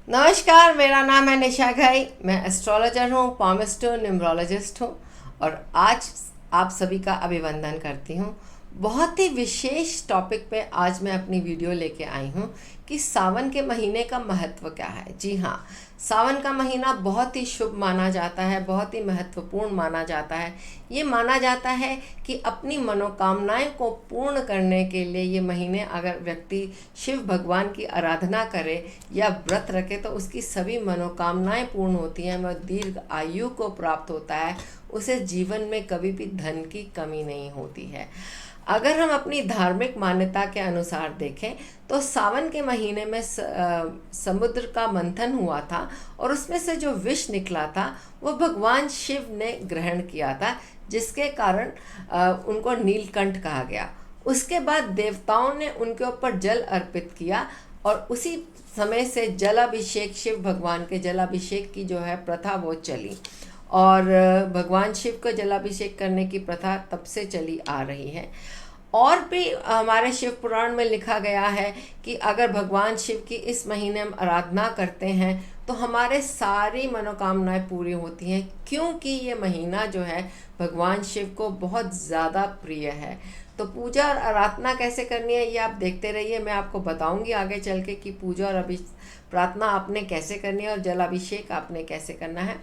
नमस्कार, मेरा नाम है निशा घई। मैं एस्ट्रोलॉजर हूँ, पामिस्ट हूँ, न्यूमरोलॉजिस्ट हूँ और आज आप सभी का अभिवंदन करती हूँ। बहुत ही विशेष टॉपिक पे आज मैं अपनी वीडियो लेके आई हूँ कि सावन के महीने का महत्व क्या है। जी हाँ, सावन का महीना बहुत ही शुभ माना जाता है, बहुत ही महत्वपूर्ण माना जाता है। ये माना जाता है कि अपनी मनोकामनाएं को पूर्ण करने के लिए ये महीने अगर व्यक्ति शिव भगवान की आराधना करे या व्रत रखे तो उसकी सभी मनोकामनाएं पूर्ण होती हैं, वह दीर्घ आयु को प्राप्त होता है, उसे जीवन में कभी भी धन की कमी नहीं होती है। अगर हम अपनी धार्मिक मान्यता के अनुसार देखें तो सावन के महीने में समुद्र का मंथन हुआ था और उसमें से जो विष निकला था वो भगवान शिव ने ग्रहण किया था, जिसके कारण उनको नीलकंठ कहा गया। उसके बाद देवताओं ने उनके ऊपर जल अर्पित किया और उसी समय से जलाभिषेक, शिव भगवान के जलाभिषेक की जो है प्रथा वो चली और भगवान शिव को जलाभिषेक करने की प्रथा तब से चली आ रही है। और भी हमारे शिव पुराण में लिखा गया है कि अगर भगवान शिव की इस महीने हम आराधना करते हैं तो हमारे सारी मनोकामनाएं पूरी होती हैं, क्योंकि ये महीना जो है भगवान शिव को बहुत ज़्यादा प्रिय है। तो पूजा और आराधना कैसे करनी है ये आप देखते रहिए। मैं आपको बताऊंगी आगे चल के कि पूजा और प्रार्थना आपने कैसे करनी है और जलाभिषेक आपने कैसे करना है।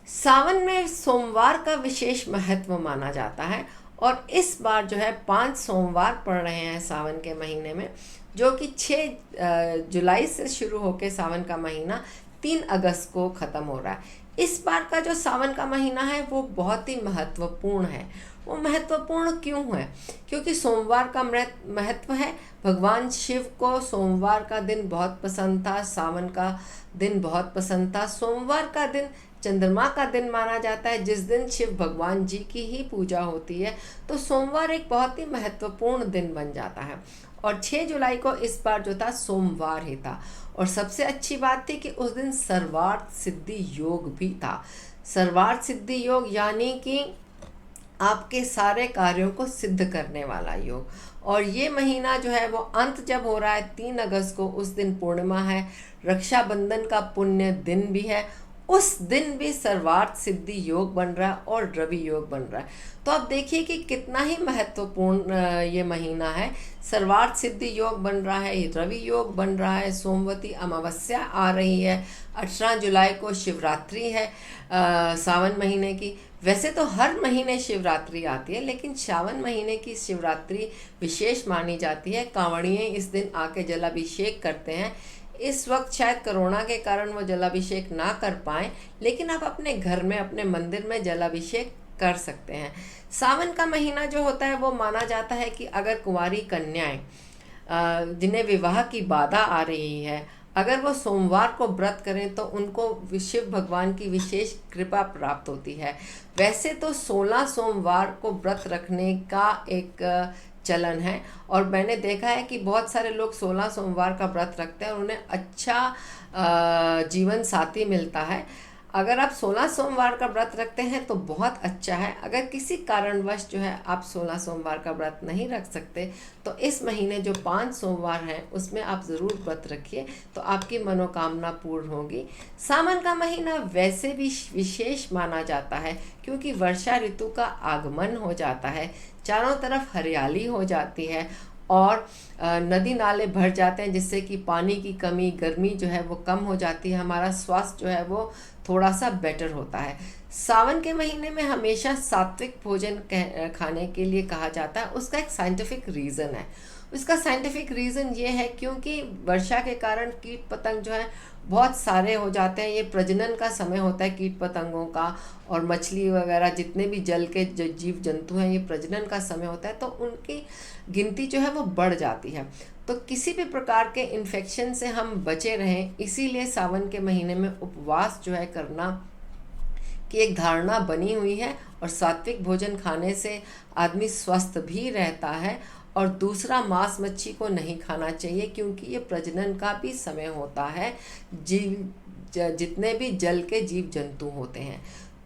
सावन में सोमवार का विशेष महत्व माना जाता है और इस बार जो है 5 सोमवार पड़ रहे हैं सावन के महीने में, जो कि 6 जुलाई से शुरू होकर सावन का महीना 3 अगस्त को ख़त्म हो रहा है। इस बार का जो सावन का महीना है वो बहुत ही महत्वपूर्ण है। वो महत्वपूर्ण क्यों है? क्योंकि सोमवार का महत्व है। भगवान शिव को सोमवार का दिन बहुत पसंद था, सावन का दिन बहुत पसंद था। सोमवार का दिन चंद्रमा का दिन माना जाता है, जिस दिन शिव भगवान जी की ही पूजा होती है। तो सोमवार एक बहुत ही महत्वपूर्ण दिन बन जाता है और 6 जुलाई को इस बार जो था सोमवार ही था। और सबसे अच्छी बात थी कि उस दिन सर्वार्थ सिद्धि योग भी था। सर्वार्थ सिद्धि योग यानी कि आपके सारे कार्यों को सिद्ध करने वाला योग। और ये महीना जो है वो अंत जब हो रहा है 3 अगस्त को, उस दिन पूर्णिमा है, रक्षाबंधन का पुण्य दिन भी है। उस दिन भी सर्वार्थ सिद्धि योग बन रहा है और रवि योग बन रहा है। तो आप देखिए कि कितना ही महत्वपूर्ण ये महीना है। सर्वार्थ सिद्धि योग बन रहा है, रवि योग बन रहा है, सोमवती अमावस्या आ रही है, 18 जुलाई को शिवरात्रि है सावन महीने की। वैसे तो हर महीने शिवरात्रि आती है, लेकिन सावन महीने की शिवरात्रि विशेष मानी जाती है। कांवड़िये इस दिन आके जलाभिषेक करते हैं। इस वक्त शायद कोरोना के कारण वो जलाभिषेक ना कर पाए, लेकिन आप अपने घर में, अपने मंदिर में जलाभिषेक कर सकते हैं। सावन का महीना जो होता है वो माना जाता है कि अगर कुंवारी कन्याएं जिन्हें विवाह की बाधा आ रही है, अगर वो सोमवार को व्रत करें तो उनको शिव भगवान की विशेष कृपा प्राप्त होती है। वैसे तो 16 सोमवार को व्रत रखने का एक चलन है और मैंने देखा है कि बहुत सारे लोग 16 सोमवार का व्रत रखते हैं और उन्हें अच्छा जीवन साथी मिलता है। अगर आप 16 सोमवार का व्रत रखते हैं तो बहुत अच्छा है। अगर किसी कारणवश जो है आप 16 सोमवार का व्रत नहीं रख सकते तो इस महीने जो 5 सोमवार हैं उसमें आप ज़रूर व्रत रखिए, तो आपकी मनोकामना पूर्ण होगी। सावन का महीना वैसे भी विशेष माना जाता है क्योंकि वर्षा ऋतु का आगमन हो जाता है, चारों तरफ हरियाली हो जाती है और नदी नाले भर जाते हैं, जिससे कि पानी की कमी, गर्मी जो है वो कम हो जाती है। हमारा स्वास्थ्य जो है वो थोड़ा सा बेटर होता है। सावन के महीने में हमेशा सात्विक भोजन खाने के लिए कहा जाता है। उसका एक साइंटिफिक रीज़न है। उसका साइंटिफिक रीज़न ये है क्योंकि वर्षा के कारण कीट पतंग जो है बहुत सारे हो जाते हैं। ये प्रजनन का समय होता है कीट पतंगों का, और मछली वगैरह जितने भी जल के जीव जंतु हैं, ये प्रजनन का समय होता है, तो उनकी गिनती जो है वो बढ़ जाती है। तो किसी भी प्रकार के इन्फेक्शन से हम बचे रहें, इसीलिए सावन के महीने में उपवास जो है करना की एक धारणा बनी हुई है। और सात्विक भोजन खाने से आदमी स्वस्थ भी रहता है। और दूसरा, मांस मच्छी को नहीं खाना चाहिए क्योंकि ये प्रजनन का भी समय होता है। जितने भी जल के जीव जंतु होते हैं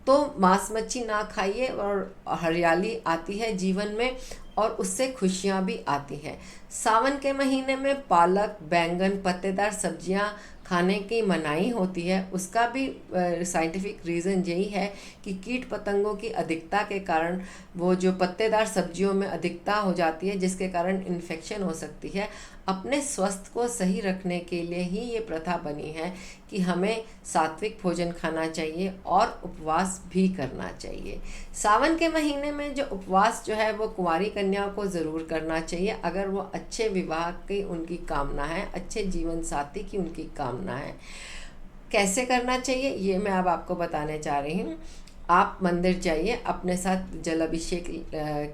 तो मांस मच्छी ना खाइए और हरियाली आती है जीवन में और उससे खुशियाँ भी आती हैं। सावन के महीने में पालक, बैंगन, पत्तेदार सब्जियाँ खाने की मनाही होती है उसका भी साइंटिफिक रीज़न यही है कि कीट पतंगों की अधिकता के कारण वो जो पत्तेदार सब्जियों में अधिकता हो जाती है, जिसके कारण इन्फेक्शन हो सकती है। अपने स्वास्थ्य को सही रखने के लिए ही ये प्रथा बनी है कि हमें सात्विक भोजन खाना चाहिए और उपवास भी करना चाहिए। सावन के महीने में जो उपवास जो है वो कुंवारी कन्याओं को ज़रूर करना चाहिए, अगर वो अच्छे विवाह की उनकी कामना है, अच्छे जीवन साथी की उनकी कामना है। कैसे करना चाहिए ये मैं अब आपको बताने जा रही हूँ। आप मंदिर जाइए, अपने साथ जल अभिषेक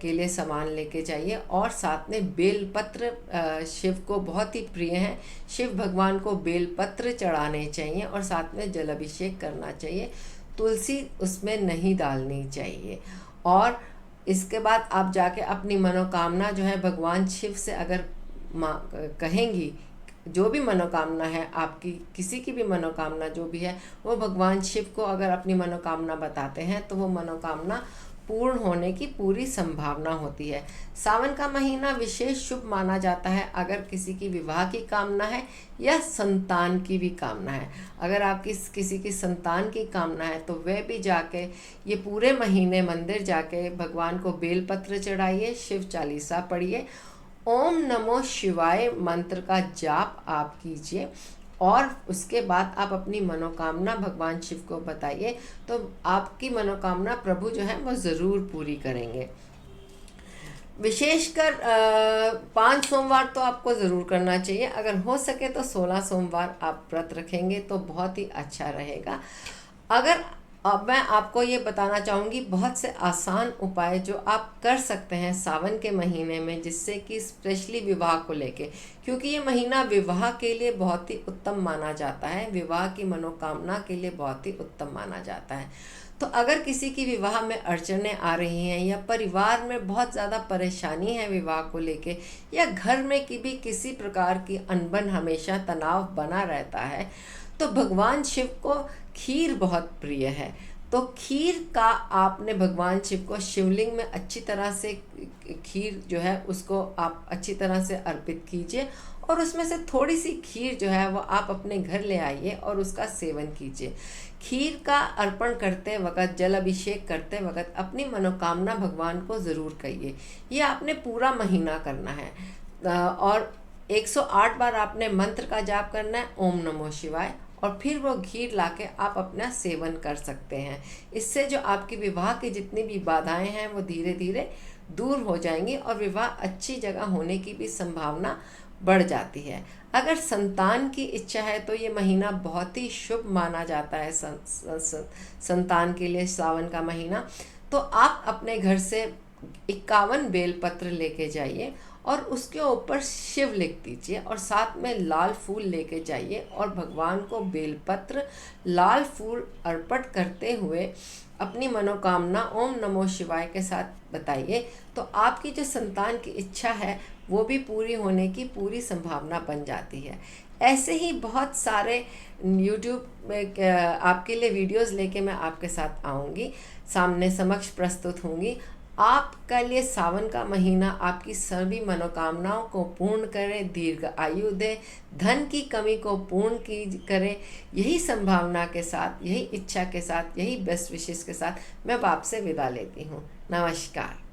के लिए सामान लेके जाइए और साथ में बेलपत्र, शिव को बहुत ही प्रिय है, शिव भगवान को बेलपत्र चढ़ाने चाहिए और साथ में जल अभिषेक करना चाहिए। तुलसी उसमें नहीं डालनी चाहिए। और इसके बाद आप जाके अपनी मनोकामना जो है भगवान शिव से अगर कहेंगी, जो भी मनोकामना है आपकी, किसी की भी मनोकामना जो भी है, वो भगवान शिव को अगर अपनी मनोकामना बताते हैं तो वो मनोकामना पूर्ण होने की पूरी संभावना होती है। सावन का महीना विशेष शुभ माना जाता है अगर किसी की विवाह की कामना है या संतान की भी कामना है। अगर आपकी किसी की संतान की कामना है तो वह भी जाके ये पूरे महीने मंदिर जाके भगवान को बेलपत्र चढ़ाइए, शिव चालीसा पढ़िए, ओम नमो शिवाय मंत्र का जाप आप कीजिए और उसके बाद आप अपनी मनोकामना भगवान शिव को बताइए, तो आपकी मनोकामना प्रभु जो है वो ज़रूर पूरी करेंगे। विशेषकर 5 सोमवार तो आपको ज़रूर करना चाहिए। अगर हो सके तो 16 सोमवार आप व्रत रखेंगे तो बहुत ही अच्छा रहेगा। अगर अब मैं आपको ये बताना चाहूँगी बहुत से आसान उपाय जो आप कर सकते हैं सावन के महीने में, जिससे कि स्पेशली विवाह को लेके, क्योंकि ये महीना विवाह के लिए बहुत ही उत्तम माना जाता है, विवाह की मनोकामना के लिए बहुत ही उत्तम माना जाता है। तो अगर किसी की विवाह में अड़चनें आ रही हैं या परिवार में बहुत ज़्यादा परेशानी है विवाह को लेके, या घर में की भी किसी प्रकार की अनबन, हमेशा तनाव बना रहता है, तो भगवान शिव को खीर बहुत प्रिय है। तो खीर का आपने भगवान शिव को शिवलिंग में अच्छी तरह से खीर जो है उसको आप अच्छी तरह से अर्पित कीजिए और उसमें से थोड़ी सी खीर जो है वो आप अपने घर ले आइए और उसका सेवन कीजिए। खीर का अर्पण करते वक्त, जल अभिषेक करते वक्त अपनी मनोकामना भगवान को ज़रूर कहिए। ये आपने पूरा महीना करना है और 108 बार आपने मंत्र का जाप करना है, ओम नमो शिवाय, और फिर वो खीर लाके आप अपना सेवन कर सकते हैं। इससे जो आपकी विवाह की जितनी भी बाधाएं हैं वो धीरे धीरे दूर हो जाएंगी और विवाह अच्छी जगह होने की भी संभावना बढ़ जाती है। अगर संतान की इच्छा है तो ये महीना बहुत ही शुभ माना जाता है संतान के लिए, सावन का महीना। तो आप अपने घर से 51 बेलपत्र लेके जाइए और उसके ऊपर शिव लिख दीजिए और साथ में लाल फूल लेके जाइए और भगवान को बेलपत्र, लाल फूल अर्पण करते हुए अपनी मनोकामना ओम नमो शिवाय के साथ बताइए, तो आपकी जो संतान की इच्छा है वो भी पूरी होने की पूरी संभावना बन जाती है। ऐसे ही बहुत सारे YouTube में आपके लिए वीडियोस लेके मैं आपके साथ आऊँगी, सामने समक्ष प्रस्तुत होंगी। आपके लिए सावन का महीना आपकी सभी मनोकामनाओं को पूर्ण करे, दीर्घ आयु दे, धन की कमी को पूर्ण करे। यही संभावना के साथ, यही इच्छा के साथ, यही बेस्ट विशेष के साथ मैं आपसे विदा लेती हूँ। नमस्कार।